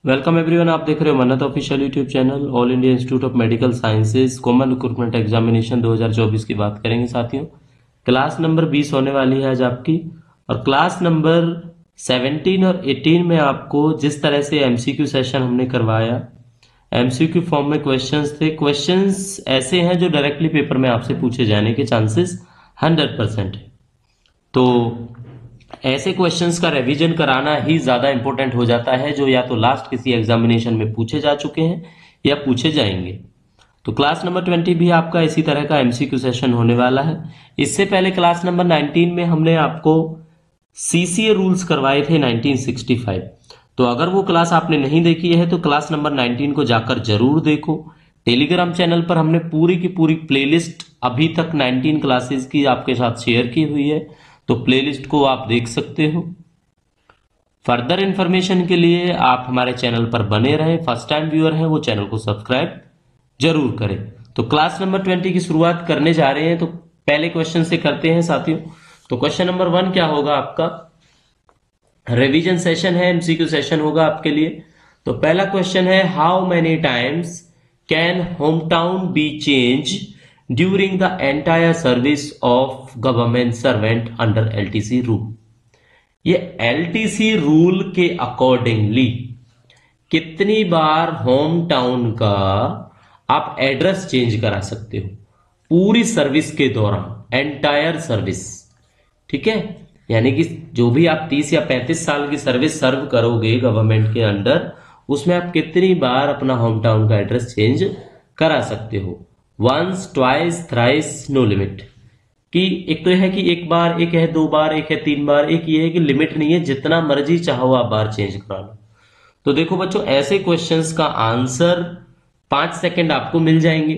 Welcome everyone. आप देख रहे हो मन्नत official YouTube channel. All India institute of medical sciences common recruitment examination 2024 की बात करेंगे साथियों। क्लास नंबर 20 होने वाली है आज आपकी, और क्लास नंबर 17 और 18 में आपको जिस तरह से एमसीक्यू सेशन हमने करवाया, एमसीक्यू फॉर्म में क्वेश्चंस थे। क्वेश्चंस ऐसे हैं जो डायरेक्टली पेपर में आपसे पूछे जाने के चांसेस 100% है। तो ऐसे क्वेश्चंस का रिवीजन कराना ही ज्यादा इंपॉर्टेंट हो जाता है, जो या तो लास्ट किसी एग्जामिनेशन में पूछे जा चुके हैं या पूछे जाएंगे। तो क्लास नंबर 20 भी आपका इसी तरह का एमसीक्यू सेशन होने वाला है। इससे पहले क्लास नंबर 19 में हमने आपको सीसीए रूल्स करवाए थे 1965। तो अगर वो क्लास आपने नहीं देखी है तो क्लास नंबर 19 को जाकर जरूर देखो। टेलीग्राम चैनल पर हमने पूरी की पूरी प्लेलिस्ट अभी तक 19 क्लासेस की आपके साथ शेयर की हुई है, तो प्लेलिस्ट को आप देख सकते हो। फर्दर इंफॉर्मेशन के लिए आप हमारे चैनल पर बने रहें। फर्स्ट टाइम व्यूअर हैं वो चैनल को सब्सक्राइब जरूर करें। तो क्लास नंबर 20 की शुरुआत करने जा रहे हैं, तो पहले क्वेश्चन से करते हैं साथियों। तो क्वेश्चन नंबर 1 क्या होगा आपका? रिवीजन सेशन है, एमसीक्यू सेशन होगा आपके लिए। तो पहला क्वेश्चन है, how many times can home town B change during the entire service of government servant under LTC rule. ये एलटीसी रूल के अकॉर्डिंगली कितनी बार होम टाउन का आप एड्रेस चेंज करा सकते हो पूरी सर्विस के दौरान, एंटायर सर्विस। ठीक है, यानी कि जो भी आप 30 या 35 साल की सर्विस सर्व करोगे गवर्नमेंट के अंडर, उसमें आप कितनी बार अपना होम टाउन का एड्रेस चेंज करा सकते हो। Once, twice, thrice, no limit. कि एक तो है कि एक बार, एक है 2 बार, एक है 3 बार, एक ये है कि लिमिट नहीं है, जितना मर्जी चाहो आप बार चेंज करा लो। तो देखो बच्चों, ऐसे क्वेश्चंस का आंसर 5 सेकंड आपको मिल जाएंगे।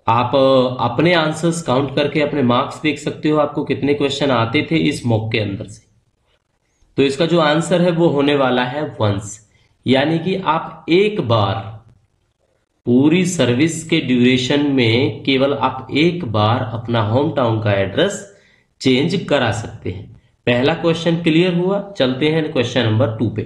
आप अपने आंसर्स काउंट करके अपने मार्क्स देख सकते हो, आपको कितने क्वेश्चन आते थे इस मॉक के अंदर से। तो इसका जो आंसर है वो होने वाला है वंस, यानी कि आप एक बार पूरी सर्विस के ड्यूरेशन में केवल आप एक बार अपना होम टाउन का एड्रेस चेंज करा सकते हैं। पहला क्वेश्चन क्लियर हुआ। चलते हैं क्वेश्चन नंबर 2 पे।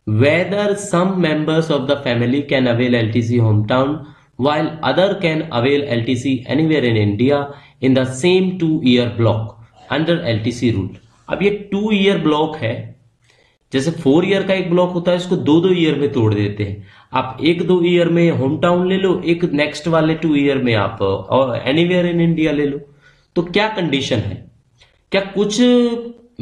Whether some members of the family can avail LTC home town while other can avail LTC anywhere in India in the same 2-year block under LTC rule। अब ये 2-year block है, जैसे 4 year का एक block होता है, इसको 2-2 year में तोड़ देते हैं। आप 1-2 ईयर में होम टाउन ले लो, एक नेक्स्ट वाले 2 ईयर में आप एनीवेयर इन इंडिया ले लो। तो क्या कंडीशन है? क्या कुछ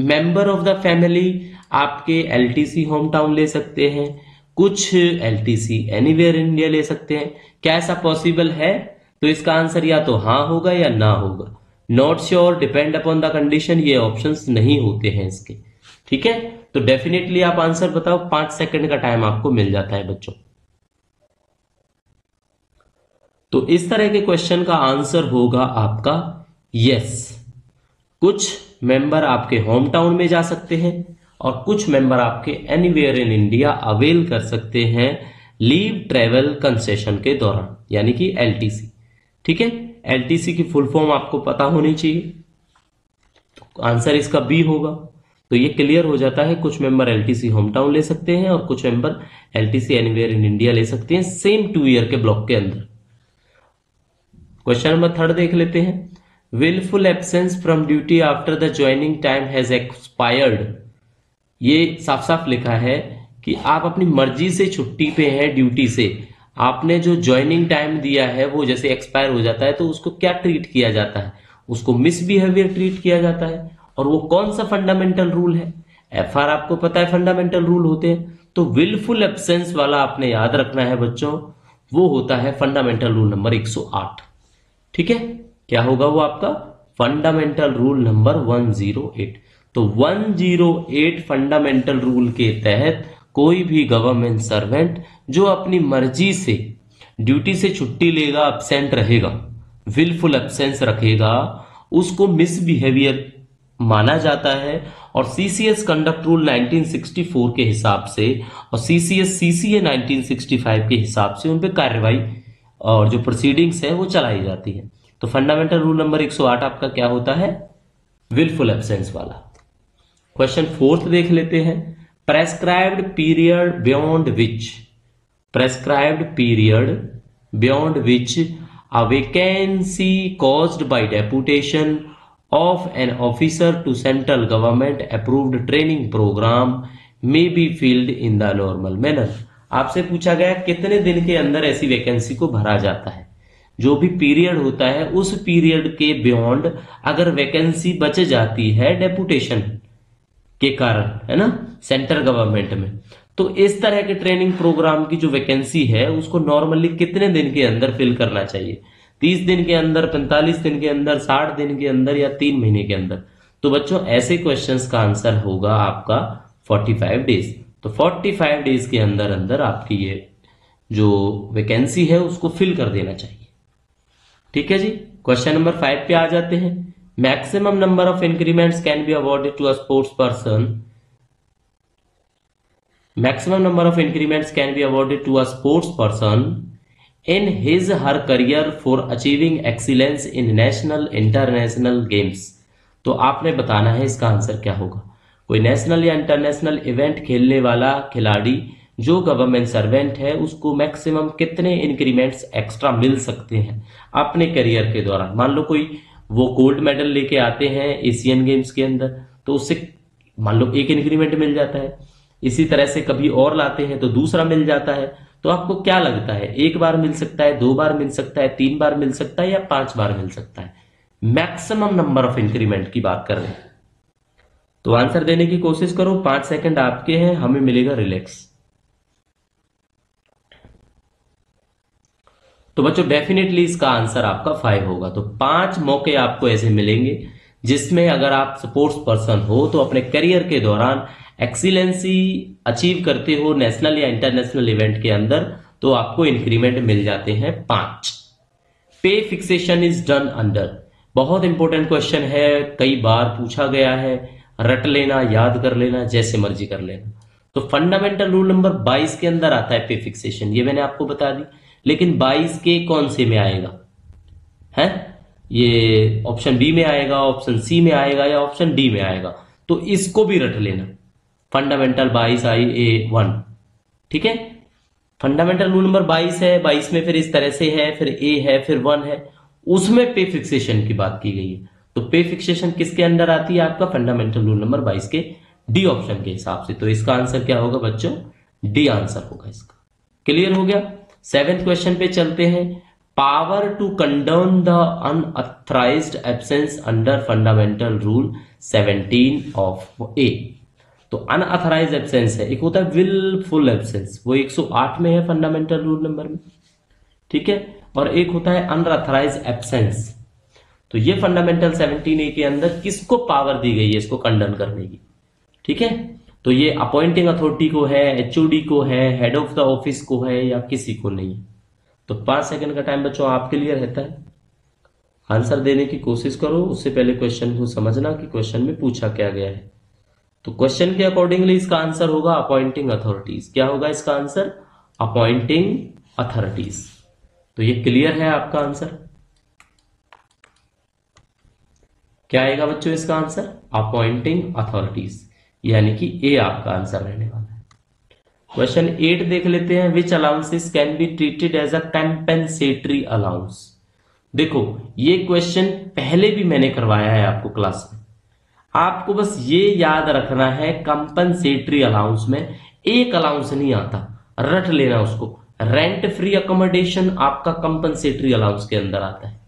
मेंबर ऑफ द फैमिली आपके एलटीसी होम टाउन ले सकते हैं, कुछ एलटीसी एनीवेयर इन इंडिया ले सकते हैं? क्या ऐसा पॉसिबल है? तो इसका आंसर या तो हाँ होगा या ना होगा। Not sure, depend upon the condition, ये ऑप्शंस नहीं होते हैं इसके। ठीक है, तो डेफिनेटली आप आंसर बताओ। 5 सेकंड का टाइम आपको मिल जाता है बच्चों। तो इस तरह के क्वेश्चन का आंसर होगा आपका यस। कुछ मेंबर आपके होम टाउन में जा सकते हैं और कुछ मेंबर आपके एनीवेयर इन इंडिया अवेल कर सकते हैं लीव ट्रेवल कंसेशन के दौरान, यानी कि एलटीसी। ठीक है, एलटीसी की फुल फॉर्म आपको पता होनी चाहिए। तो आंसर इसका बी होगा। तो ये क्लियर हो जाता है, कुछ मेंबर एलटीसी होम टाउन ले सकते हैं और कुछ member LTC anywhere in India ले सकते हैं सेम 2 ईयर के ब्लॉक के अंदर। क्वेश्चन नंबर 3 देख लेते हैं। Wilful absence from duty after the joining time has expired. ये साफ साफ लिखा है कि आप अपनी मर्जी से छुट्टी पे हैं ड्यूटी से, आपने जो ज्वाइनिंग टाइम दिया है वो जैसे एक्सपायर हो जाता है, तो उसको क्या ट्रीट किया जाता है? उसको मिसबिहेवियर ट्रीट किया जाता है। और वो कौन सा फंडामेंटल रूल है? एफआर आपको पता है फंडामेंटल रूल होते हैं। तो विलफुल एब्सेंस वाला आपने याद रखना है बच्चों, वो होता है फंडामेंटल रूल नंबर 108। ठीक है, क्या होगा वो आपका? Fundamental rule number 108। तो 108 फंडामेंटल रूल के तहत कोई भी गवर्नमेंट सर्वेंट जो अपनी मर्जी से ड्यूटी से छुट्टी लेगा, एब्सेंट रहेगा, विलफुल एब्सेंस रखेगा, उसको मिसबिहेवियर माना जाता है। और सीसीएस कंडक्ट रूल 1964 के हिसाब से और सीसीएस सीसीए 1965 के हिसाब से उन पे कार्रवाई और जो प्रोसीडिंग्स है वो चलाई जाती है। तो फंडामेंटल रूल नंबर 108 आपका क्या होता है? विलफुल एब्सेंस वाला। क्वेश्चन 4 देख लेते हैं। prescribed period beyond which a vacancy caused by deputation of an officer to central government approved training program may be filled in the normal manner। आपसे पूछा गया कितने दिन के अंदर ऐसी वैकेंसी को भरा जाता है। जो भी पीरियड होता है उस पीरियड के बियॉन्ड अगर वैकेंसी बच जाती है डेपुटेशन के कारण, है ना, सेंट्रल गवर्नमेंट में, तो इस तरह के ट्रेनिंग प्रोग्राम की जो वैकेंसी है उसको नॉर्मली कितने दिन के अंदर फिल करना चाहिए? 30 दिन के अंदर, 45 दिन के अंदर, 60 दिन के अंदर या 3 महीने के अंदर। तो बच्चों ऐसे क्वेश्चंस का आंसर होगा आपका 45 डेज। तो 45 डेज के अंदर अंदर आपकी ये जो वैकेंसी है उसको फिल कर देना चाहिए। ठीक है जी। क्वेश्चन नंबर 5 पे आ जाते हैं। Maximum number of increments can be awarded to a sports person. Maximum number of increments can be awarded to a sports person in his her career for achieving excellence in national international games. तो आपने बताना है इसका answer क्या होगा। कोई national या international event खेलने वाला खिलाड़ी जो गवर्नमेंट सर्वेंट है उसको मैक्सिमम कितने इंक्रीमेंट्स एक्स्ट्रा मिल सकते हैं अपने करियर के दौरान। मान लो कोई वो गोल्ड मेडल लेके आते हैं एशियन गेम्स के अंदर, तो उससे मान लो 1 इंक्रीमेंट मिल जाता है। इसी तरह से कभी और लाते हैं तो दूसरा मिल जाता है। तो आपको क्या लगता है, 1 बार मिल सकता है, 2 बार मिल सकता है, 3 बार मिल सकता है या 5 बार मिल सकता है? मैक्सिमम नंबर ऑफ इंक्रीमेंट की बात कर रहे हैं। तो आंसर देने की कोशिश करो। 5 सेकंड आपके हैं, हमें मिलेगा रिलैक्स। तो बच्चों डेफिनेटली इसका आंसर आपका 5 होगा। तो 5 मौके आपको ऐसे मिलेंगे जिसमें अगर आप स्पोर्ट्स पर्सन हो तो अपने करियर के दौरान एक्सीलेंसी अचीव करते हो नेशनल या इंटरनेशनल इवेंट के अंदर, तो आपको इंक्रीमेंट मिल जाते हैं 5। पे फिक्सेशन इज डन अंडर। बहुत इंपॉर्टेंट क्वेश्चन है, कई बार पूछा गया है, रट लेना, याद कर लेना, जैसे मर्जी कर लेना। तो फंडामेंटल रूल नंबर 22 के अंदर आता है पे फिक्सेशन, ये मैंने आपको बता दी। लेकिन 22 के कौन से में आएगा है? ये ऑप्शन बी में आएगा, ऑप्शन सी में आएगा या ऑप्शन डी में आएगा? तो इसको भी रट लेना। Fundamental 22 IA1। ठीक है, फंडामेंटल रूल नंबर 22 है, 22 में फिर इस तरह से है, फिर ए है, फिर 1 है, उसमें पे फिक्सेशन की बात की गई है। तो पे फिक्सेशन किसके अंदर आती है? आपका फंडामेंटल रूल नंबर 22 के डी ऑप्शन के हिसाब से। तो इसका आंसर क्या होगा बच्चों? डी आंसर होगा इसका। क्लियर हो गया। 7th क्वेश्चन पे चलते हैं। Power to condone the unauthorised absence under fundamental rule 17 of A. तो अनऑथराइज्ड एब्सेंस है, एक होता है विलफुल एब्सेंस, वो 108 में है फंडामेंटल रूल नंबर में। ठीक है, और एक होता है अनऑथराइज्ड एब्सेंस। तो ये फंडामेंटल 17A के अंदर किसको पावर दी गई है इसको कंडोन करने की? ठीक है, तो ये अपॉइंटिंग अथॉरिटी को है, HOD को है, हेड ऑफ द ऑफिस को है, या किसी को नहीं? तो 5 सेकंड का टाइम बच्चों आपके लिए रहता है। आंसर देने की कोशिश करो, उससे पहले क्वेश्चन को समझना कि क्वेश्चन में पूछा क्या गया है। तो क्वेश्चन के अकॉर्डिंगली इसका आंसर होगा अपॉइंटिंग अथॉरिटीज। क्या होगा इसका आंसर? Appointing authorities. तो ये क्लियर है आपका आंसर। क्या आएगा बच्चों इसका आंसर? अपॉइंटिंग अथॉरिटीज, यानी कि ए आपका आंसर रहने वाला है। क्वेश्चन 8 देख लेते हैं। Which allowances can be treated as a compensatory allowance. देखो ये क्वेश्चन पहले भी मैंने करवाया है आपको क्लास में। आपको बस ये याद रखना है, कंपेंसेटरी अलाउंस में एक अलाउंस नहीं आता, रट लेना उसको। रेंट फ्री अकोमोडेशन आपका कंपेंसेटरी अलाउंस के अंदर आता है।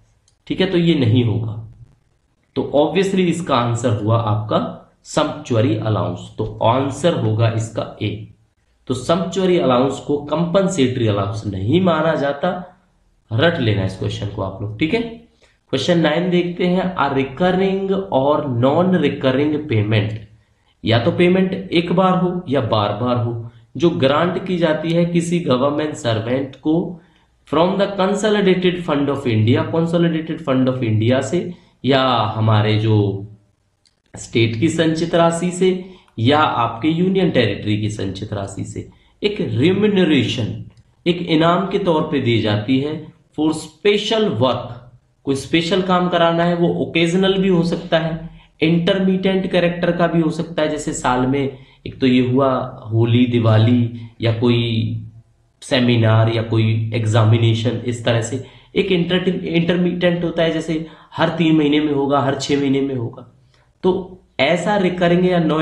ठीक है, तो ये नहीं होगा। तो ऑब्वियसली इसका आंसर हुआ आपका सम्पचुअरी अलाउंस। तो आंसर होगा इसका ए। तो सम्पचुअरी अलाउंस को कंपनसेटरी अलाउंस नहीं माना जाता, रट लेना इस क्वेश्चन को आप लोग। ठीक है, क्वेश्चन 9 देखते हैं। आ रिकरिंग और नॉन रिकरिंग पेमेंट, या तो पेमेंट एक बार हो या बार बार हो, जो ग्रांट की जाती है किसी गवर्नमेंट सर्वेंट को from the consolidated fund of India, consolidated fund of India से, या हमारे जो स्टेट की संचित राशि से, या आपके यूनियन टेरिटरी की संचित राशि से, एक रिम्यूनरेशन, एक इनाम के तौर पे दी जाती है फॉर स्पेशल वर्क। कोई स्पेशल काम कराना है, वो ओकेजनल भी हो सकता है, इंटरमीडिएट कैरेक्टर का भी हो सकता है, जैसे साल में एक तो ये हुआ होली, दिवाली या कोई सेमिनार या कोई एग्जामिनेशन, इस तरह से। एक इंटरमीडिएट होता है, जैसे हर 3 महीने में होगा, हर 6 महीने में होगा। तो ऐसा रिकरिंग या नो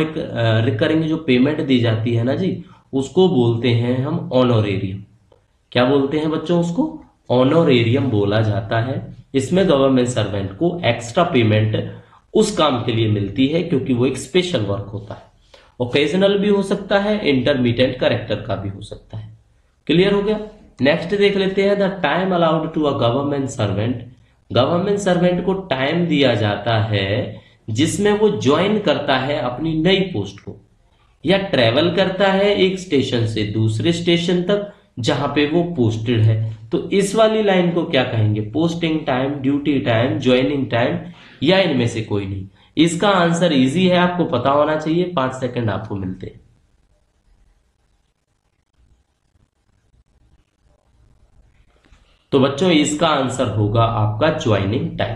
रिकरिंग जो पेमेंट दी जाती है ना जी, उसको बोलते हैं हम ऑनोरेरियम। क्या बोलते हैं बच्चों? उसको ऑनोरेरियम बोला जाता है। इसमें गवर्नमेंट सर्वेंट को एक्स्ट्रा पेमेंट उस काम के लिए मिलती है क्योंकि वो एक स्पेशल वर्क होता है। ओकेजनल भी हो सकता है, इंटरमीडिएट कैरेक्टर का भी हो सकता है। क्लियर हो गया? नेक्स्ट देख लेते हैं, the time allowed to a government servant. Government servant को टाइम दिया जाता है जिसमें वो ज्वाइन करता है अपनी नई पोस्ट को, या ट्रेवल करता है एक स्टेशन से दूसरे स्टेशन तक जहां पे वो पोस्टेड है। तो इस वाली लाइन को क्या कहेंगे? Posting time, duty time, joining time, या इनमें से कोई नहीं। इसका आंसर इजी है, आपको पता होना चाहिए। 5 सेकंड आपको मिलते हैं। तो बच्चों इसका आंसर होगा आपका ज्वाइनिंग टाइम।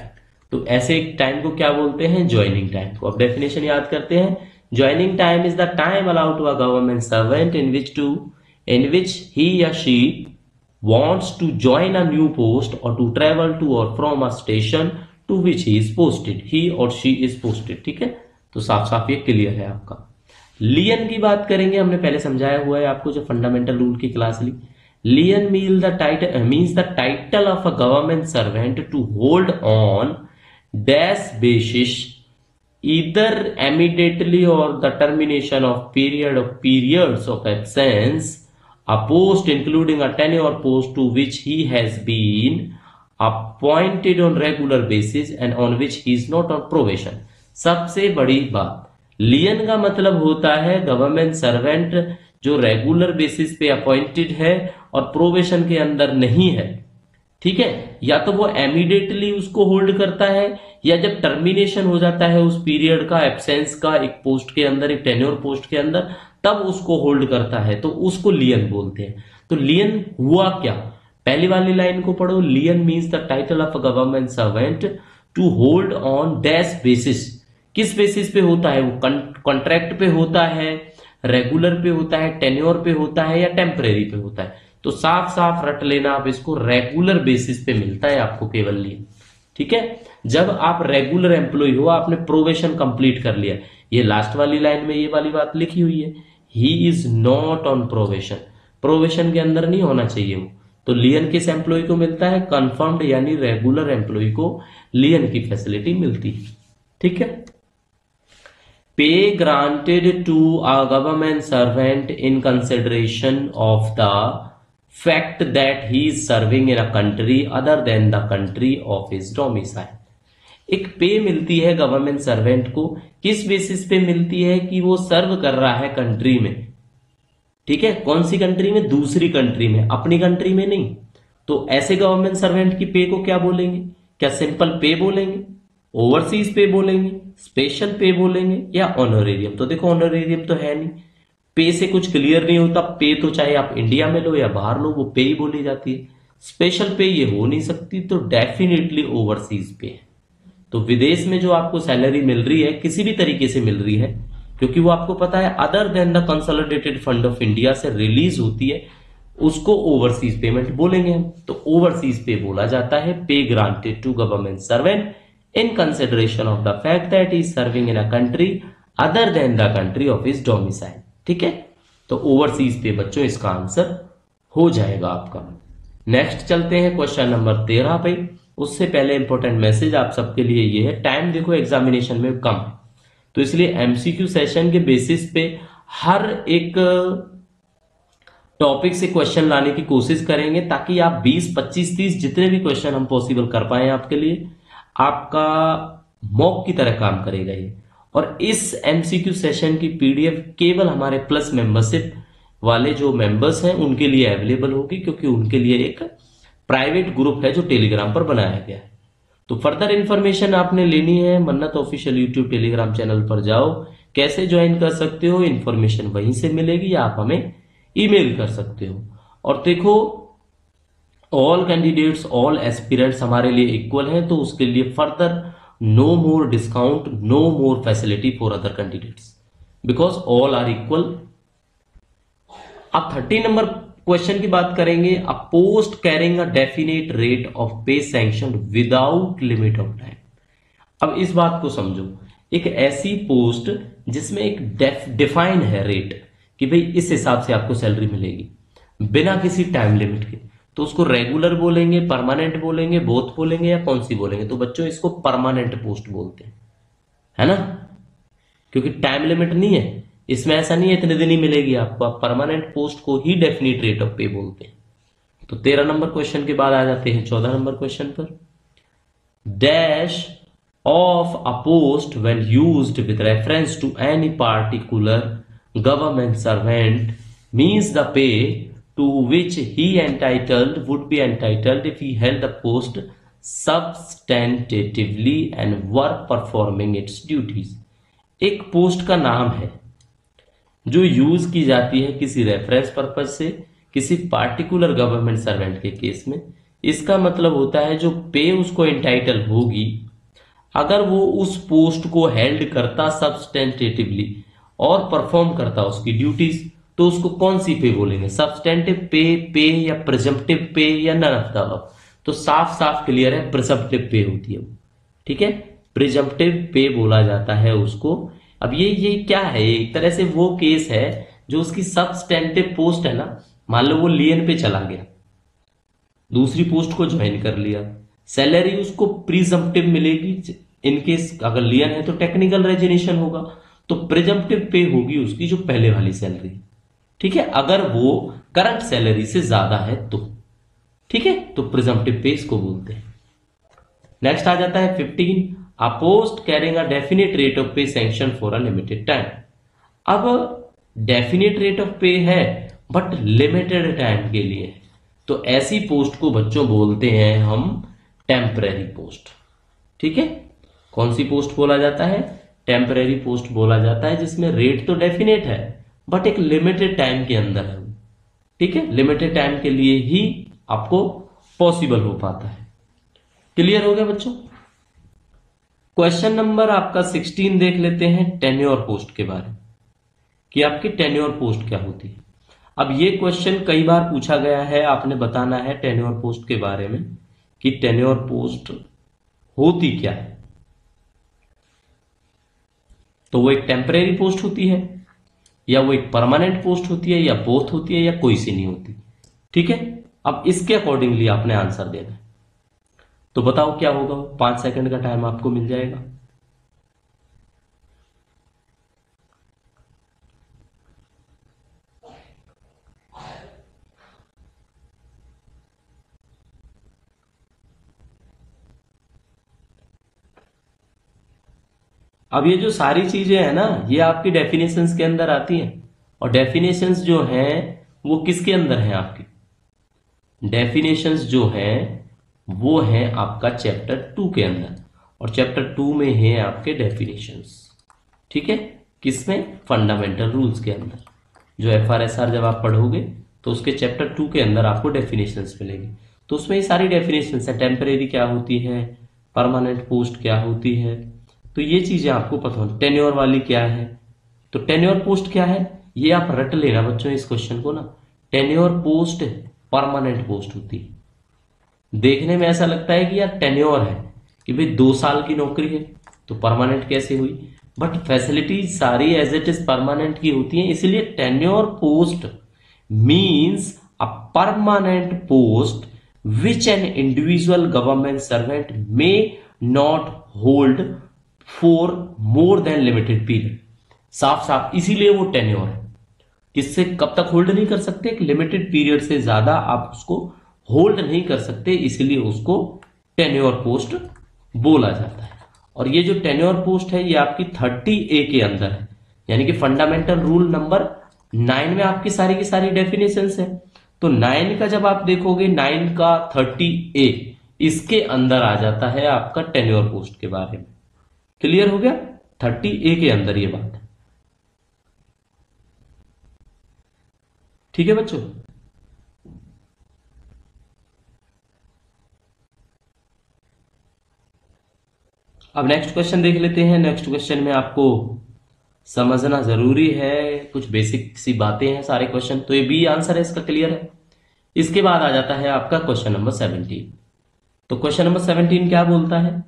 तो ऐसे टाइम को क्या बोलते हैं? ज्वाइनिंग टाइम को। अब डेफिनेशन याद करते हैं। Joining time is the time allowed to a government servant in which he or she wants to join a new post or to travel to or from a station to which he is posted, he or she is posted। ठीक है, तो साफ साफ ये clear है आपका। लियन की बात करेंगे, हमने पहले समझाया हुआ है आपको जो फंडामेंटल रूल की क्लास ली। Lien means the title of a government servant to hold on dash basis either immediately or the termination of periods of absence a post including a tenure post to which he has been appointed on regular basis and on which he is not on probation। सबसे बड़ी बात, लियन का मतलब होता है government servant जो regular basis पे appointed है और प्रोबेशन के अंदर नहीं है। ठीक है, या तो वो इमीडिएटली उसको होल्ड करता है, या जब टर्मिनेशन हो जाता है उस पीरियड का, एब्सेंस का, एक पोस्ट के अंदर, एक टेन्योर पोस्ट के अंदर, तब उसको होल्ड करता है, तो उसको लियन बोलते हैं। तो लियन हुआ क्या? पहली वाली लाइन को पढ़ो। Lien means the title of a government servant to hold on dash basis. किस बेसिस पे होता है वो? कॉन्ट्रैक्ट पे होता है, रेगुलर पे होता है, टेन्योर पे होता है, या टेम्परेरी पे होता है। तो साफ साफ रट लेना आप इसको, रेगुलर बेसिस पे मिलता है आपको केवल लियन। ठीक है, जब आप रेगुलर एम्प्लॉय हो, आपने प्रोबेशन कंप्लीट कर लिया, ये लास्ट वाली लाइन में ये वाली बात लिखी हुई है, he is not on probation, probation के अंदर नहीं होना चाहिए वो। तो लियन किस एम्प्लॉय को मिलता है? कंफर्म्ड यानी रेगुलर एम्प्लॉय को लियन की फैसिलिटी मिलती है। ठीक है, pay granted to a government servant in consideration of the fact that he is serving in a country other than the country of his domicile। एक पे मिलती है गवर्नमेंट सर्वेंट को, किस बेसिस पे मिलती है? कि वो सर्व कर रहा है कंट्री में। ठीक है, कौन सी कंट्री में? दूसरी कंट्री में, अपनी कंट्री में नहीं। तो ऐसे गवर्नमेंट सर्वेंट की पे को क्या बोलेंगे? क्या सिंपल पे बोलेंगे, ओवरसीज पे बोलेंगे, स्पेशल पे बोलेंगे, या ऑनोरेरियम? तो देखो ऑनोरेरियम तो है नहीं, पे से कुछ क्लियर नहीं होता। पे तो चाहे आप इंडिया में लो या बाहर लो, वो पे ही बोली जाती है। स्पेशल पे ये हो नहीं सकती, तो डेफिनेटली ओवरसीज पे है। तो विदेश में जो आपको सैलरी मिल रही है, किसी भी तरीके से मिल रही है, क्योंकि वो आपको पता है other than the consolidated fund of India से रिलीज होती है, उसको ओवरसीज पेमेंट बोलेंगे हम। तो ओवरसीज पे बोला जाता है pay granted to government servant in consideration of the fact that is serving in a country other than the country of his domicile. ठीक है, तो ओवरसीज पे बच्चों इसका आंसर हो जाएगा आपका। नेक्स्ट चलते हैं क्वेश्चन नंबर 13 पे। उससे पहले इंपॉर्टेंट मैसेज आप सबके लिए ये है, टाइम देखो एग्जामिनेशन में कम है, तो इसलिए एमसीक्यू सेशन के बेसिस पे हर एक टॉपिक से क्वेश्चन लाने की कोशिश करेंगे, ताकि आप 20, 25, 30 जितने भी क्वेश्चन हम पॉसिबल कर पाए आपके लिए, आपका मॉक की तरह काम करेगा ये। और इस एमसीक्यू सेशन की पीडीएफ केवल हमारे प्लस मेंबरशिप वाले जो मेंबर्स हैं उनके लिए अवेलेबल होगी, क्योंकि उनके लिए एक प्राइवेट ग्रुप है जो टेलीग्राम पर बनाया गया है। तो फर्दर इंफॉर्मेशन आपने लेनी है, मन्नत ऑफिशियल यूट्यूब टेलीग्राम चैनल पर जाओ। कैसे ज्वाइन कर सकते हो? इंफॉर्मेशन वहीं से मिलेगी, या आप हमें ईमेल कर सकते हो। और देखो ऑल कैंडिडेट्स, ऑल एस्पिरेंट्स हमारे लिए इक्वल हैं, तो उसके लिए further no more discount, no more facility for other candidates. Because all are equal. अब 30 नंबर क्वेश्चन की बात करेंगे। A post carrying a definite rate of pay sanction without limit of time. अब इस बात को समझो, एक ऐसी पोस्ट जिसमें एक डिफाइन है रेट कि भाई इस हिसाब से आपको सैलरी मिलेगी बिना किसी टाइम लिमिट के, तो उसको रेगुलर बोलेंगे, परमानेंट बोलेंगे, बोथ बोलेंगे, या कौन सी बोलेंगे? तो बच्चों इसको परमानेंट पोस्ट बोलते हैं, है ना, क्योंकि टाइम लिमिट नहीं है इसमें। ऐसा नहीं है इतने दिन ही मिलेगी आपको, आप परमानेंट पोस्ट को ही डेफिनेट रेट ऑफ पे बोलते हैं। तो 13 नंबर क्वेश्चन के बाद आ जाते हैं 14 नंबर क्वेश्चन पर। Dash of a post when used with reference to any particular government servant means the pay to which he entitled would be entitled if he held the post substantively and were performing its duties। एक post का नाम है जो use की जाती है किसी reference purpose से किसी पार्टिकुलर गवर्नमेंट सर्वेंट के केस में। इसका मतलब होता है जो पे उसको एंटाइटल होगी अगर वो उस पोस्ट को हेल्ड करता सब्सटेंटिवली और परफॉर्म करता उसकी ड्यूटीज, तो उसको कौन सी पे बोलेंगे? सब्सटेंटिव पे, पे या प्रिजम्पटिव पे, या नन ऑफ द अबव? तो साफ साफ क्लियर है, प्रिजम्पटिव पे होती है वो। ठीक है, प्रिजम्पटिव पे बोला जाता है उसको। अब ये क्या है? एक तरह से वो केस है जो उसकी सब्सटेंटिव पोस्ट है ना, मान लो वो लियन पे चला गया, दूसरी पोस्ट को ज्वाइन कर लिया, सैलरी उसको प्रिजम्पटिव मिलेगी। इनकेस अगर लियन है तो टेक्निकल रेजिग्नेशन होगा, तो प्रिजम्पटिव पे होगी उसकी जो पहले वाली सैलरी। ठीक है, अगर वो करंट सैलरी से ज्यादा है तो। ठीक है, तो प्रिजम्पटिव पे इसको बोलते हैं। नेक्स्ट आ जाता है 15, a post carrying a definite rate of pay sanction for a limited time. अब डेफिनेट रेट ऑफ पे है बट लिमिटेड टाइम के लिए है, तो ऐसी पोस्ट को बच्चों बोलते हैं हम टेम्परेरी पोस्ट। ठीक है, कौन सी पोस्ट बोला जाता है? टेम्परेरी पोस्ट बोला जाता है, जिसमें रेट तो डेफिनेट है बट एक लिमिटेड टाइम के अंदर है। ठीक है, लिमिटेड टाइम के लिए ही आपको पॉसिबल हो पाता है। क्लियर हो गया बच्चों? क्वेश्चन नंबर आपका 16 देख लेते हैं, टेन्योर पोस्ट के बारे में, कि आपकी टेन्योर पोस्ट क्या होती है। अब ये क्वेश्चन कई बार पूछा गया है, आपने बताना है टेन्योर पोस्ट के बारे में कि टेन्योर पोस्ट होती क्या है। तो वो एक टेम्परेरी पोस्ट होती है, या वो एक परमानेंट पोस्ट होती है, या बोथ होती है, या कोई सी नहीं होती। ठीक है, अब इसके अकॉर्डिंगली आपने आंसर देना है। तो बताओ क्या होगा? 5 सेकंड का टाइम आपको मिल जाएगा। अब ये जो सारी चीजें हैं ना, ये आपकी डेफिनेशंस के अंदर आती हैं, और डेफिनेशंस जो हैं वो किसके अंदर हैं? आपकी डेफिनेशंस जो हैं वो हैं आपका चैप्टर 2 के अंदर, और चैप्टर 2 में है आपके डेफिनेशंस। ठीक है, किसमें? फंडामेंटल रूल्स के अंदर। जो FRSR जब आप पढ़ोगे तो उसके चैप्टर 2 के अंदर आपको डेफिनेशंस मिलेंगे, तो उसमें ये सारी डेफिनेशंस है। टेम्परेरी क्या होती है, परमानेंट पोस्ट क्या होती है, तो ये चीजें आपको पता हो। टेन्योर वाली क्या है, तो टेन्योर पोस्ट क्या है ये आप रट लेना बच्चों इस क्वेश्चन को ना। टेन्योर पोस्ट परमानेंट पोस्ट होती है। देखने में ऐसा लगता है कि यार टेन्योर है कि भाई 2 साल की नौकरी है तो परमानेंट कैसे हुई, बट फैसिलिटीज सारी एज इट इज परमानेंट की होती हैं। इसलिए tenure post means a permanent post which an individual government servant may not hold for more than limited period. साफ साफ इसीलिए वो टेन्योर है। किससे कब तक होल्ड नहीं कर सकते? एक लिमिटेड पीरियड से ज्यादा आप उसको होल्ड नहीं कर सकते, इसलिए उसको टेन्योर पोस्ट बोला जाता है। और ये जो टेन्योर पोस्ट है ये आपकी 30A के अंदर है, यानी कि फंडामेंटल रूल नंबर 9 में आपकी सारी की सारी डेफिनेशंस है। तो 9 का जब आप देखोगे, 9 का 30A इसके अंदर आ जाता है आपका टेन्योर पोस्ट के बारे में। क्लियर हो गया? 30A के अंदर ये बात है। ठीक है बच्चों, अब नेक्स्ट क्वेश्चन देख लेते हैं। नेक्स्ट क्वेश्चन में आपको समझना जरूरी है, कुछ बेसिक सी बातें हैं सारे क्वेश्चन। तो ये बी आंसर है इसका, क्लियर है। इसके बाद आ जाता है आपका क्वेश्चन नंबर 17। तो क्वेश्चन नंबर 17 क्या बोलता है?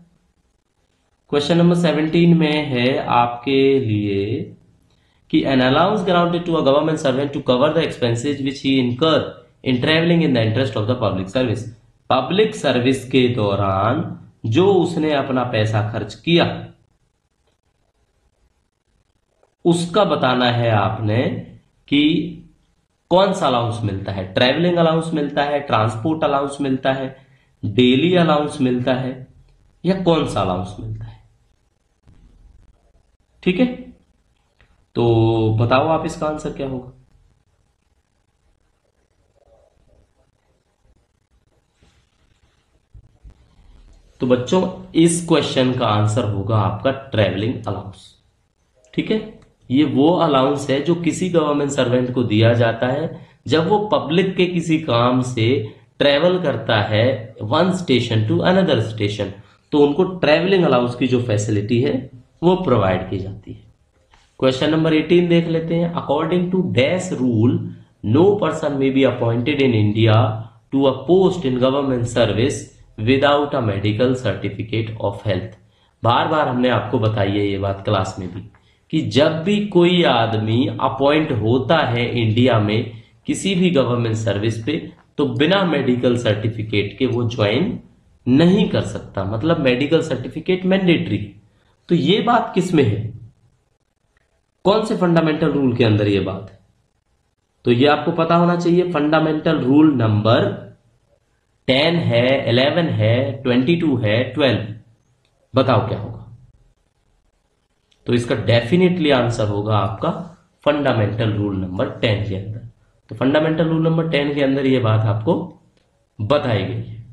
क्वेश्चन नंबर 17 में है आपके लिए कि an allowance granted to a government servant to cover the expenses which he incur in travelling in the interest of the public service. Public service के दौरान जो उसने अपना पैसा खर्च किया उसका बताना है आपने कि कौन सा अलाउंस मिलता है। ट्रैवलिंग अलाउंस मिलता है, ट्रांसपोर्ट अलाउंस मिलता है, डेली अलाउंस मिलता है, या कौन सा अलाउंस मिलता है। ठीक है, तो बताओ आप इसका आंसर क्या होगा। तो बच्चों इस क्वेश्चन का आंसर होगा आपका ट्रैवलिंग अलाउंस। ठीक है, ये वो अलाउंस है जो किसी गवर्नमेंट सर्वेंट को दिया जाता है जब वो पब्लिक के किसी काम से ट्रेवल करता है one station to another station, तो उनको ट्रैवलिंग अलाउंस की जो फैसिलिटी है वो प्रोवाइड की जाती है। क्वेश्चन नंबर 18 देख लेते हैं। According to dash rule no person may be appointed in India to a post in government service without a medical certificate of health. बार बार हमने आपको बताई है ये बात क्लास में भी कि जब भी कोई आदमी अपॉइंट होता है इंडिया में किसी भी गवर्नमेंट सर्विस पे तो बिना मेडिकल सर्टिफिकेट के वो ज्वाइन नहीं कर सकता, मतलब मेडिकल सर्टिफिकेट मैंडेटरी है। तो ये बात किस में है, कौन से फंडामेंटल रूल के अंदर ये बात है? तो ये आपको पता होना चाहिए। फंडामेंटल रूल नंबर 10 है, 11 है, 22 है, 12। बताओ क्या होगा। तो इसका डेफिनेटली आंसर होगा आपका फंडामेंटल रूल नंबर 10 के अंदर। तो फंडामेंटल रूल नंबर 10 के अंदर ये बात आपको बताई गई है।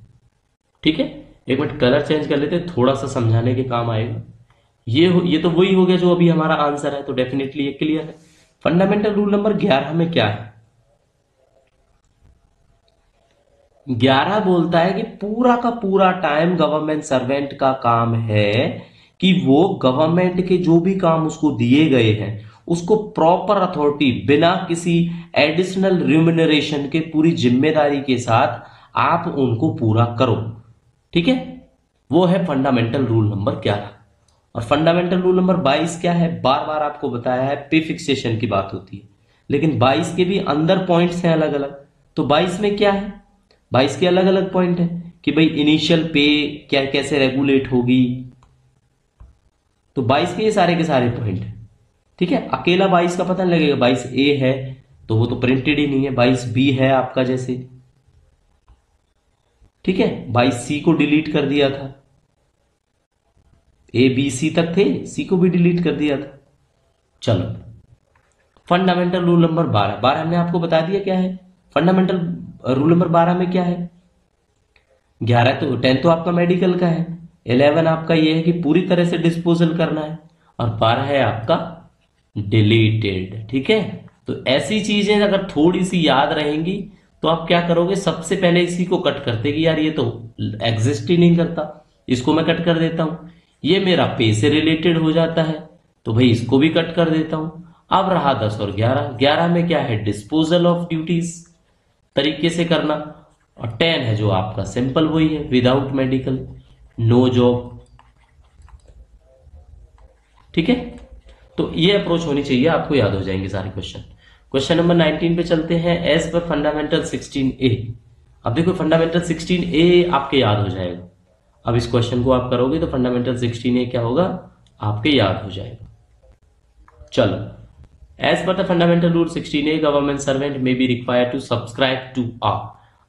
ठीक है, एक मिनट कलर चेंज कर लेते, थोड़ा सा समझाने के काम आएगा। ये तो वही हो गया जो अभी हमारा आंसर है, तो डेफिनेटली ये क्लियर है। फंडामेंटल रूल नंबर 11 में क्या है? 11 बोलता है कि पूरा का पूरा टाइम गवर्नमेंट सर्वेंट का काम है कि वो गवर्नमेंट के जो भी काम उसको दिए गए हैं उसको प्रॉपर अथॉरिटी बिना किसी एडिशनल रिम्यूनरेशन के पूरी जिम्मेदारी के साथ आप उनको पूरा करो। ठीक है, वो है फंडामेंटल रूल नंबर 11। और फंडामेंटल रूल नंबर 22 क्या है? बार बार आपको बताया है, पे फिक्सेशन की बात होती है, लेकिन 22 के भी अंदर पॉइंट्स हैं अलग अलग। तो 22 में क्या है? 22 के अलग अलग पॉइंट है कि भाई इनिशियल पे क्या कैसे रेगुलेट होगी। तो 22 के ये सारे के सारे पॉइंट है। ठीक है, अकेला 22 का पता नहीं लगेगा, 22A है तो वो तो प्रिंटेड ही नहीं है, 22B है आपका जैसे। ठीक है, 22C को डिलीट कर दिया था, ABC तक थे, C को भी डिलीट कर दिया था। चलो, फंडामेंटल रूल नंबर 12 हमने आपको बता दिया क्या है। फंडामेंटल रूल नंबर 12 में क्या है? 11 तो 10 तो आपका मेडिकल का है, 11 आपका ये है कि पूरी तरह से डिस्पोजल करना है, और 12 है आपका डिलीटेड। ठीक है, तो ऐसी चीजें अगर थोड़ी सी याद रहेंगी तो आप क्या करोगे, सबसे पहले इसी को कट करते कि यार ये तो एग्जिस्ट ही नहीं करता, इसको मैं कट कर देता हूं। ये मेरा पे से रिलेटेड हो जाता है तो भाई इसको भी कट कर देता हूं। अब रहा 10 और 11 में क्या है? डिस्पोजल ऑफ ड्यूटीज तरीके से करना। और 10 है जो आपका सिंपल वही है, विदाउट मेडिकल नो जॉब। ठीक है, तो ये अप्रोच होनी चाहिए, आपको याद हो जाएंगे सारे क्वेश्चन। क्वेश्चन नंबर 19 पे चलते हैं। As per fundamental 16A। अब देखो फंडामेंटल 16A आपके याद हो जाएगा। अब इस क्वेश्चन को आप करोगे तो फंडामेंटल 16A क्या होगा आपके याद हो जाएगा। चलो, as per the fundamental rule 16A government servant may be required to subscribe to a.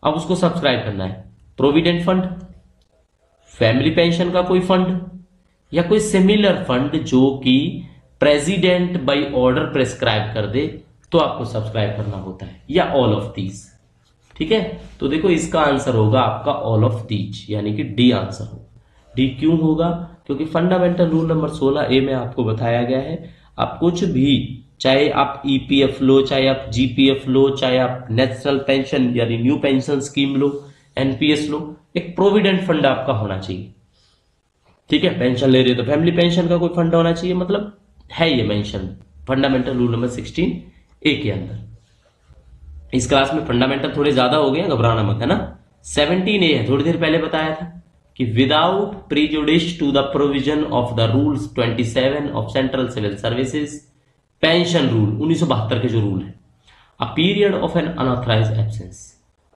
अब उसको सब्सक्राइब करना है प्रोविडेंट फंड, फैमिली पेंशन का कोई फंड, या कोई सिमिलर फंड जो कि प्रेसिडेंट बाय ऑर्डर प्रेस्क्राइब कर दे तो आपको सब्सक्राइब करना होता है, या ऑल ऑफ दीज। ठीक है, तो देखो इसका आंसर होगा आपका ऑल ऑफ दीज, यानी कि डी आंसर होगा। डी क्यों होगा? क्योंकि फंडामेंटल रूल नंबर 16A में आपको बताया गया है आप कुछ भी, चाहे आप ईपीएफ लो, चाहे आप जीपीएफ लो, चाहे आप नेशनल पेंशन यानी न्यू पेंशन स्कीम लो, एनपीएस लो, एक प्रोविडेंट फंड आपका होना चाहिए। ठीक है, पेंशन ले रहे हो तो फैमिली पेंशन का कोई फंड होना चाहिए, मतलब है ये mention fundamental rule number 16A के अंदर। इस क्लास में फंडामेंटल थोड़े ज्यादा हो गए, घबराना मत, है ना। 17A है, थोड़ी देर पहले बताया था कि without prejudice to the provision of the rules 27 of central civil services pension rule 1972 के जो रूल है, a period of an unauthorised absence.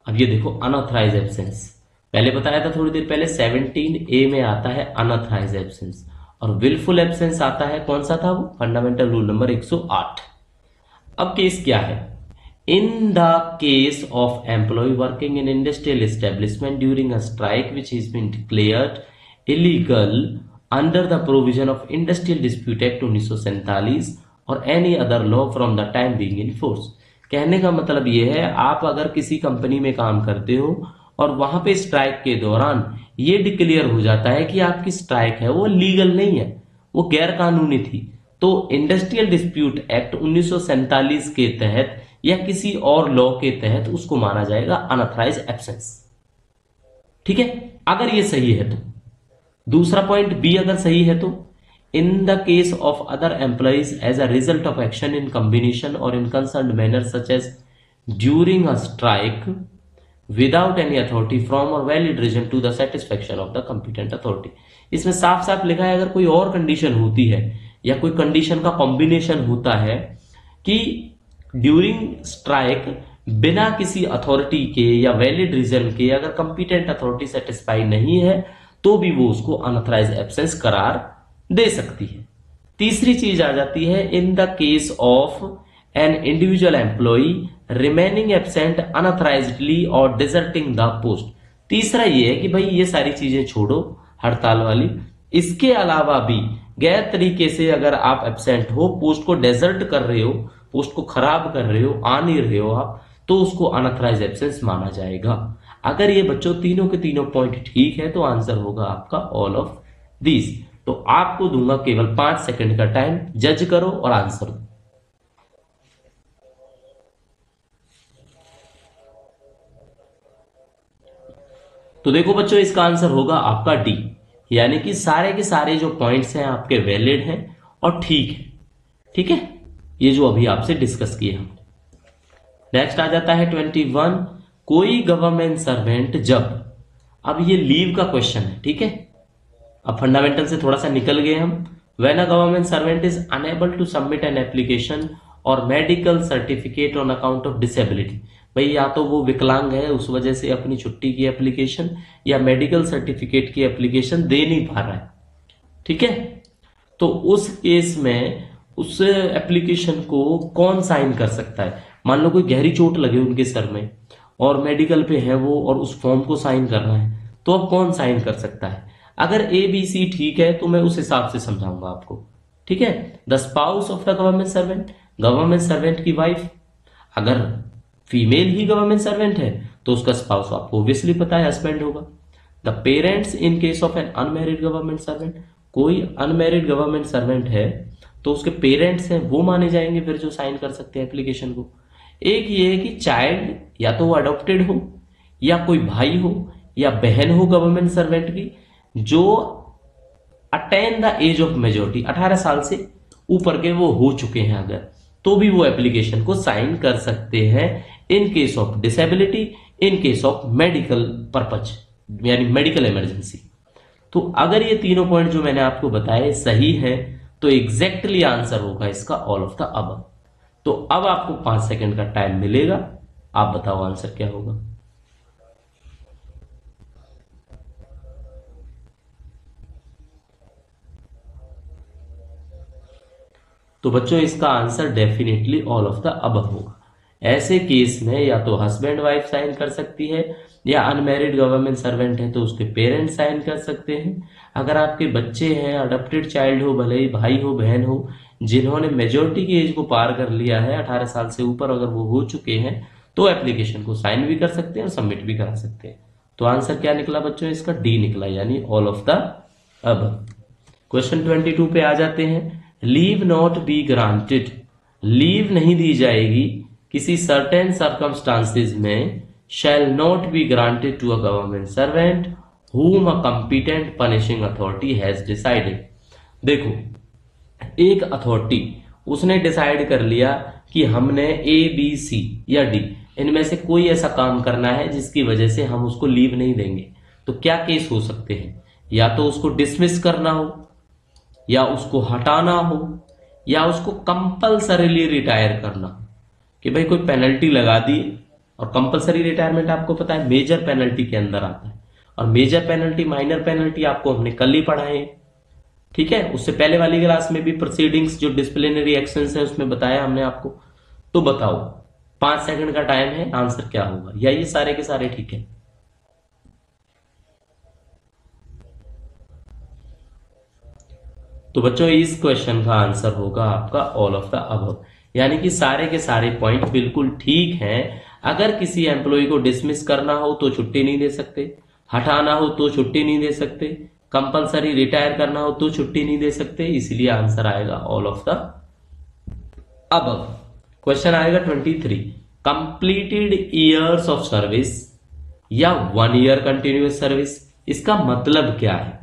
अब ये देखो अनऑथराइज एब्सेंस, पहले बताया था थोड़ी देर पहले 17A में आता है अनऑथराइज एब्सेंस, और विलफुल एब्सेंस आता है कौन सा था वो, फंडामेंटल रूल नंबर 108। अब केस क्या है, in the case of employ working in industrial establishment during a strike which has been declared illegal under the provision of industrial dispute act 1947 और any other law from the time being in force. कहने का मतलब ये है, आप अगर किसी company में काम करते हो और वहां पे स्ट्राइक के दौरान ये डिक्लेयर हो जाता है कि आपकी स्ट्राइक है वो लीगल नहीं है, वो गैर कानूनी थी, तो इंडस्ट्रियल डिस्प्यूट एक्ट 1947 के तहत या किसी और लॉ के तहत उसको माना जाएगा अनऑथराइज एब्सेंस। ठीक है, अगर ये सही है तो। दूसरा पॉइंट बी अगर सही है तो, in the case of other employees as a result of action in combination or in concern manner such as during a strike without any authority from or valid reason to the satisfaction of the competent authority. इसमें साफ साफ लिखा है अगर कोई और condition होती है या कोई कंडीशन का कॉम्बिनेशन होता है कि ड्यूरिंग स्ट्राइक बिना किसी अथॉरिटी के या वैलिड रीजन के अगर कंपिटेंट अथॉरिटी सेटिस्फाई नहीं है तो भी वो उसको अनऑथराइज एब्सेंस करार दे सकती है। तीसरी चीज आ जाती है, in the case of an individual employee remaining absent unauthorisedly or deserting the post. तीसरा ये है कि भाई ये सारी चीजें छोड़ो हड़ताल वाली, इसके अलावा भी गैर तरीके से अगर आप एब्सेंट हो, पोस्ट को डेजर्ट कर रहे हो, पोस्ट को खराब कर रहे हो, आ नहीं रहे हो आप, तो उसको अनऑथराइज एब्सेंस माना जाएगा। अगर ये बच्चों तीनों के तीनों पॉइंट ठीक है तो आंसर होगा आपका ऑल ऑफ दिस। तो आपको दूंगा केवल 5 सेकंड का टाइम, जज करो और आंसर दो। तो देखो बच्चों, इसका आंसर होगा आपका डी, यानी कि सारे के सारे जो पॉइंट्स हैं आपके वैलिड हैं और ठीक है। ठीक है, ये जो अभी आपसे डिस्कस किए हम। नेक्स्ट आ जाता है 21, कोई गवर्नमेंट सर्वेंट जब, अब ये लीव का क्वेश्चन है। ठीक है, अब फंडामेंटल से थोड़ा सा निकल गए हम। When a government servant is unable to submit an application or medical certificate on account of disability, भाई या तो वो विकलांग है उस वजह से अपनी छुट्टी की एप्लीकेशन या मेडिकल सर्टिफिकेट की एप्लीकेशन दे नहीं पा रहा है। ठीक है, तो उस केस में उस एप्लीकेशन को कौन साइन कर सकता है। मान लो कोई गहरी चोट लगे उनके सर में और मेडिकल पे है वो और उस फॉर्म को साइन करना है, तो अब कौन साइन कर सकता है। अगर ABC ठीक है तो मैं उस हिसाब से समझाऊंगा आपको। ठीक है, the spouse of the government servant, government servant की वाइफ, अगर फीमेल ही गवर्नमेंट सर्वेंट है तो उसका स्पाउस आपको ऑब्वियसली पता है हस्बैंड होगा। The parents in case of an unmarried government servant, कोई अनमैरिड गवर्नमेंट सर्वेंट है तो उसके पेरेंट्स हैं वो माने जाएंगे फिर जो साइन कर सकते हैं एप्लीकेशन को। एक ये है कि चाइल्ड या तो वो अडॉप्टेड हो या कोई भाई हो या बहन हो गवर्नमेंट सर्वेंट की जो attain the age of majority, 18 साल से ऊपर के वो हो चुके हैं अगर, तो भी वो एप्लीकेशन को साइन कर सकते हैं इन case of disability, in case of medical purpose यानी मेडिकल इमरजेंसी। तो अगर ये तीनों पॉइंट जो मैंने आपको बताए सही है तो एग्जैक्टली आंसर होगा इसका ऑल ऑफ द अबव। तो अब आपको 5 सेकंड का टाइम मिलेगा, आप बताओ आंसर क्या होगा। तो बच्चों इसका answer definitely all of the above होगा। ऐसे केस में या तो हस्बैंड वाइफ साइन कर सकती है या अनमैरिड गवर्नमेंट सर्वेंट है तो उसके पेरेंट्स साइन कर सकते हैं। अगर आपके बच्चे हैं, अडॉप्टेड चाइल्ड हो, भले ही भाई हो बहन हो, जिन्होंने मेजोरिटी की एज को पार कर लिया है, 18 साल से ऊपर अगर वो हो चुके हैं तो एप्लीकेशन को साइन भी कर सकते हैं और सबमिट भी करा सकते हैं। तो आंसर क्या निकला बच्चों, इसका डी निकला, यानी all of the above. Question 22 पे आ जाते हैं। Leave not be granted, leave नहीं दी जाएगी किसी सर्टेन सर्कमस्टांसेस में, shall not be granted to a government servant whom a competent punishing authority has decided। देखो एक अथॉरिटी उसने डिसाइड कर लिया कि हमने ए बी सी या डी इनमें से कोई ऐसा काम करना है जिसकी वजह से हम उसको लीव नहीं देंगे, तो क्या केस हो सकते हैं? या तो उसको डिसमिस करना हो, या उसको हटाना हो, या उसको कंपल्सरीली रिटायर करना हो। कि भाई कोई पेनल्टी लगा दी, और कंपल्सरी रिटायरमेंट आपको पता है मेजर पेनल्टी के अंदर आता है, और मेजर पेनल्टी माइनर पेनल्टी आपको हमने कल ही पढ़ाए हैं। ठीक है, उससे पहले वाली क्लास में भी प्रोसीडिंग्स जो डिसिप्लिनरी एक्शंस है उसमें बताया हमने आपको। तो बताओ 5 सेकंड का टाइम है, आंसर क्या होगा? या ये सारे के सारे ठीक है? तो बच्चों इस क्वेश्चन का आंसर होगा आपका ऑल ऑफ द अबव, यानी कि सारे के सारे पॉइंट बिल्कुल ठीक हैं। अगर किसी एम्प्लॉय को डिसमिस करना हो तो छुट्टी नहीं दे सकते, हटाना हो तो छुट्टी नहीं दे सकते, कंपलसरी रिटायर करना हो तो छुट्टी नहीं दे सकते, इसलिए आंसर आएगा all of the above. Question आएगा 23, कंप्लीटेड ईयर्स ऑफ सर्विस या 1 ईयर कंटिन्यूअस सर्विस, इसका मतलब क्या है?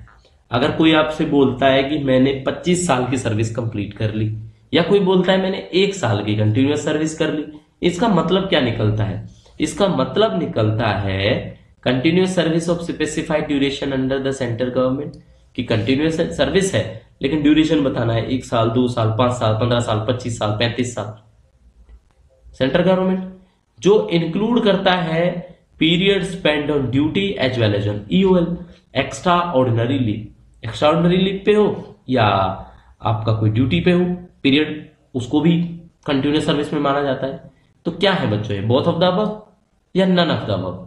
अगर कोई आपसे बोलता है कि मैंने 25 साल की सर्विस कंप्लीट कर ली, या कोई बोलता है मैंने 1 साल की कंटिन्यूअस सर्विस कर ली, इसका मतलब क्या निकलता है? इसका मतलब निकलता है continuous service of specified duration under the central government, कि कंटिन्यूअस सर्विस है लेकिन ड्यूरेशन बताना है 1 साल, 2 साल, 5 साल, 15 साल, 25 साल, 35 साल। सेंट्रल गवर्नमेंट जो इंक्लूड करता है period spend on duty as well as on EOL, extra ordinary leave. Extra ordinary leave पे हो या आपका कोई ड्यूटी पे हो पीरियड, उसको भी कंटिन्यूअस सर्विस में माना जाता है। तो क्या है बच्चों, ये बोथ ऑफ द अबव या नन ऑफ द अबव?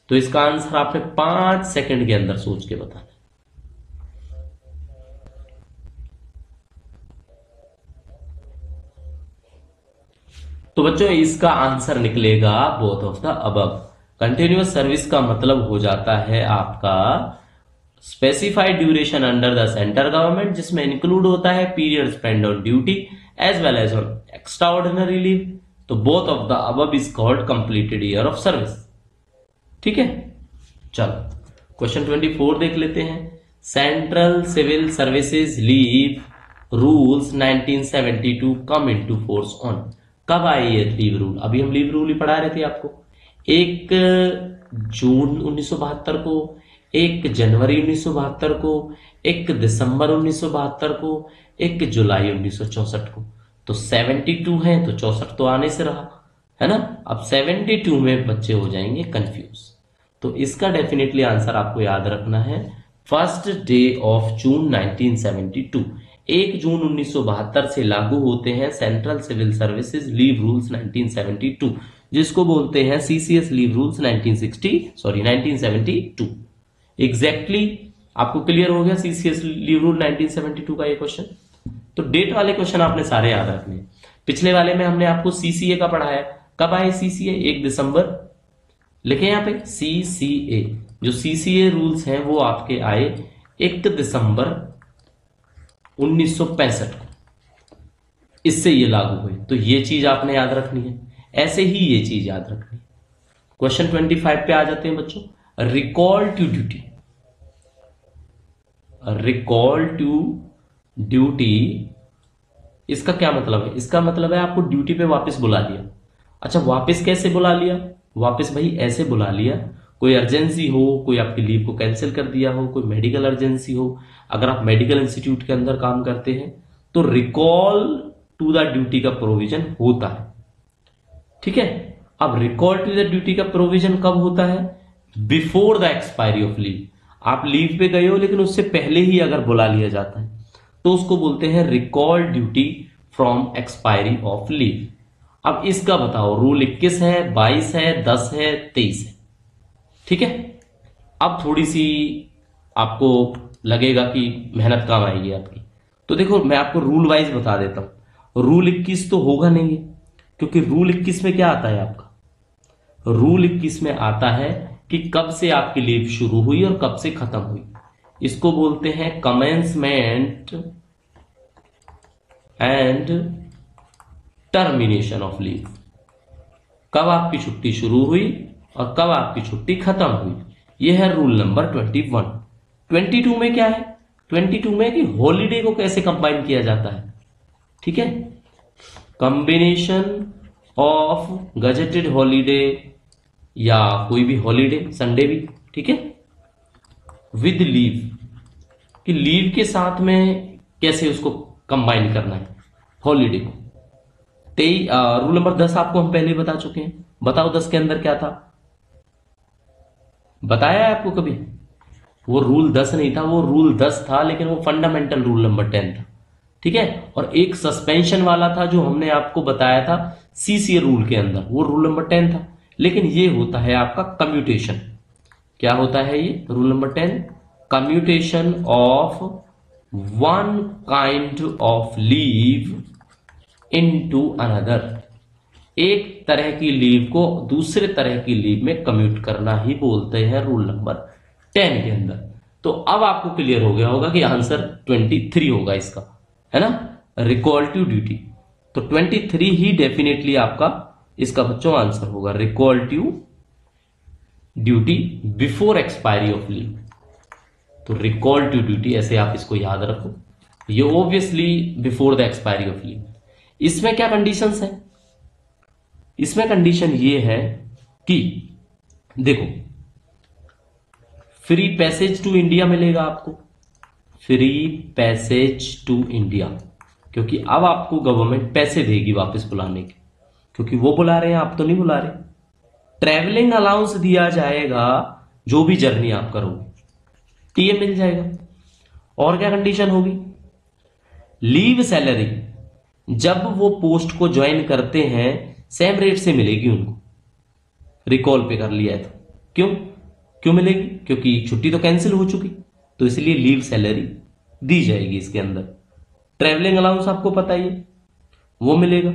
तो इसका आंसर आपने 5 सेकंड के अंदर सोच के बताना है। तो बच्चों इसका आंसर निकलेगा both of the above. Continuous service का मतलब हो जाता है आपका specified duration under the central government, जिसमें इंक्लूड होता है period spend on duty as well as on extra ordinary leave. तो both of the above is called completed year of service. ठीक है, चलो क्वेश्चन 24 देख लेते हैं। Central civil services leave rules 1972 come into force on, कब आई ये लीव रूल? अभी हम लीव रूल ही पढ़ा रहे थे आपको। 1 जून 1972 को, 1 जनवरी 1972 को, 1 दिसंबर 1972 को, 1 जुलाई 1964 को। तो 72 है तो 64 तो आने से रहा है ना। अब 72 में बच्चे हो जाएंगे कंफ्यूज, तो इसका डेफिनेटली आंसर आपको याद रखना है first day of June 1972। 1 June 1972 से लागू होते हैं central civil services leave rules 1972, जिसको बोलते हैं सीसीएस लीव रूल्स 1972। एग्जैक्टली आपको क्लियर हो गया सीसीएस लीव रूल 1972 का ये क्वेश्चन। तो डेट वाले क्वेश्चन आपने सारे याद रखने। पिछले वाले में हमने आपको सीसीए का पढ़ाया, कब आए सीसीए? 1 दिसंबर, लिखे यहां पे सीसीए। जो सीसीए रूल्स हैं वो आपके आए 1 दिसंबर 1965 को, इससे ये लागू हुए। तो ये चीज आपने याद रखनी है, ऐसे ही ये चीज याद रखनी है। क्वेश्चन 25 पे आ जाते हैं बच्चों। Recall to duty, recall to duty इसका क्या मतलब है? इसका मतलब है आपको ड्यूटी पे वापस बुला लिया। अच्छा वापस कैसे बुला लिया? वापस भाई ऐसे बुला लिया, कोई अर्जेंसी हो, कोई आपकी लीव को कैंसिल कर दिया हो, कोई मेडिकल अर्जेंसी हो, अगर आप मेडिकल इंस्टीट्यूट के अंदर काम करते हैं तो रिकॉल टू द ड्यूटी का प्रोविजन होता है। ठीक है, अब रिकॉल टू द ड्यूटी का प्रोविजन कब होता है? Before the expiry of leave. आप लीव पे गए हो लेकिन उससे पहले ही अगर बुला लिया जाता है तो उसको बोलते हैं recall duty from expiry of leave. अब इसका बताओ, रूल 21 है, 22 है, 10 है, 23 है। ठीक है, अब थोड़ी सी आपको लगेगा कि मेहनत कम आएगी आपकी, तो देखो मैं आपको रूल वाइज बता देता हूं। रूल 21 तो होगा नहीं, क्योंकि रूल 21 में क्या आता है आपका? रूल 21 में आता है कि कब से आपकी लीव शुरू हुई और कब से खत्म हुई। इसको बोलते हैं commencement and termination of leave. कब आपकी छुट्टी शुरू हुई और कब आपकी छुट्टी खत्म हुई, यह है रूल नंबर 21। 22 में क्या है? 22 में कि हॉलीडे को कैसे कंबाइन किया जाता है। ठीक है, कॉम्बिनेशन ऑफ गजेटेड हॉलीडे या कोई भी हॉलीडे, संडे भी, ठीक है, विद लीव, कि लीव के साथ में कैसे उसको कंबाइन करना है हॉलीडे को। रूल नंबर 10 आपको हम पहले ही बता चुके हैं। बताओ 10 के अंदर क्या था, बताया है आपको कभी? वो रूल 10 नहीं था, वो रूल 10 था, लेकिन वो फंडामेंटल रूल नंबर 10 था, ठीक है। और एक सस्पेंशन वाला था जो हमने आपको बताया था सीसीए रूल के अंदर, वो रूल नंबर 10 था। लेकिन ये होता है आपका कम्यूटेशन। क्या होता है ये rule number 10? Commutation of one kind of leave into another. एक तरह की लीव को दूसरे तरह की लीव में कम्यूट करना ही बोलते हैं रूल नंबर 10 के अंदर। तो अब आपको क्लियर हो गया होगा कि आंसर 23 होगा इसका, है ना, रिकॉल्टिव ड्यूटी। तो 23 ही डेफिनेटली आपका इसका बच्चों आंसर होगा, recalled to duty before expiry of leave. तो रिकॉल्टिव ड्यूटी, ऐसे आप इसको याद रखो, ये obviously before the expiry of leave. इसमें क्या कंडीशंस है? इसमें कंडीशन ये है कि देखो, फ्री पैसेज टू इंडिया मिलेगा आपको, फ्री पैसेज टू इंडिया, क्योंकि अब आपको गवर्नमेंट पैसे देगी वापस बुलाने के, क्योंकि वो बुला रहे हैं, आप तो नहीं बुला रहे। ट्रैवलिंग अलाउंस दिया जाएगा, जो भी जर्नी आप करोगे टीए मिल जाएगा। और क्या कंडीशन होगी? लीव सैलरी जब वो पोस्ट को ज्वाइन करते हैं सेम रेट से मिलेगी उनको, रिकॉल पे कर लिया है तो। क्यों मिलेगी? क्योंकि छुट्टी तो कैंसिल हो चुकी, तो इसलिए लीव सैलरी दी जाएगी इसके अंदर। ट्रैवलिंग अलाउंस आपको पता ही है, वो मिलेगा।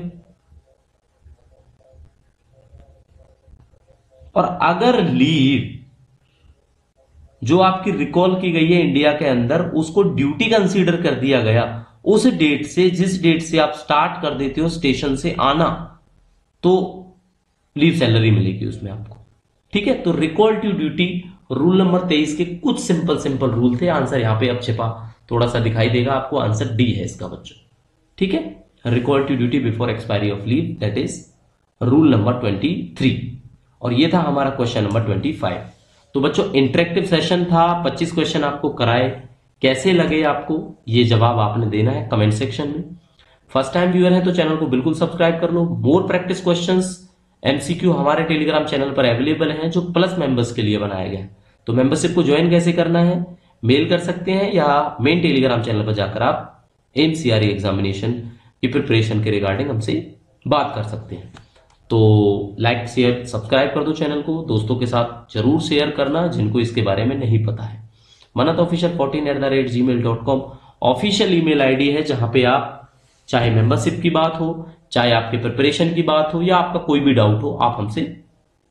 और अगर लीव जो आपकी रिकॉल की गई है इंडिया के अंदर, उसको ड्यूटी कंसीडर कर दिया गया, उस डेट से, जिस डेट से आप स्टार्ट कर देते हो स्टेशन से आना, तो लीव सैलरी मिलेगी उसमें आपको, ठीक है। तो रिकॉल्टिव ड्यूटी रूल नंबर 23 के कुछ सिंपल रूल थे। आंसर यहां पे अब छिपा थोड़ा सा दिखाई देगा आपको, आंसर डी है इसका बच्चों, ठीक है। Recalled to duty before expiry of leave, that is rule number 23। और ये था हमारा क्वेश्चन नंबर 25। तो बच्चों इंटरेक्टिव सेशन था, 25 क्वेश्चन आपको कराए। कैसे लगे आपको, ये जवाब आपने देना है कमेंट सेक्शन में। फर्स्ट टाइम व्यूअर है तो चैनल को बिल्कुल सब्सक्राइब कर लो। मोर प्रैक्टिस क्वेश्चंस एमसीक्यू हमारे टेलीग्राम चैनल पर अवेलेबल हैं, जो प्लस मेंबर्स के लिए बनाया गया है। तो मेंबरशिप को ज्वाइन कैसे करना है, मेल कर सकते हैं, या मेन टेलीग्राम चैनल पर जाकर आप एमसीआरई एग्जामिनेशन की प्रिपरेशन के रिगार्डिंग हमसे बात कर सकते हैं। तो लाइक शेयर सब्सक्राइब कर दो चैनल को, दोस्तों के साथ जरूर शेयर करना जिनको इसके बारे में नहीं पता है। manatofficial14@gmail.com ऑफिशियल ईमेल आईडी है, जहां पे आप चाहे मेंबरशिप की बात हो, चाहे आपके प्रिपरेशन की बात हो, या आपका कोई भी डाउट हो, आप हमसे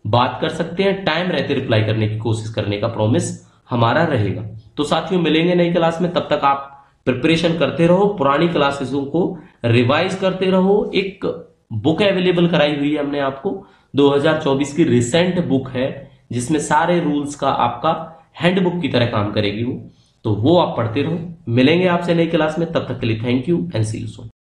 बात कर सकते हैं। टाइम रहते रिप्लाई करने की कोशिश करने का प्रॉमिस हमारा रहेगा। तो साथियों मिलेंगे नई क्लास में, तब तक आप प्रिपरेशन करते रहो, पुरानी क्लासेसों को रिवाइज करते रहो। एक बुक अवेलेबल कराई हुई है हमने आपको, 2024 की रिसेंट बुक है, जिसमें सारे रूल्स का आपका हैंडबुक की तरह काम करेगी वो। तो वो आप पढ़ते रहो। मिलेंगे आपसे नई क्लास में, तब तक के लिए thank you and see you soon.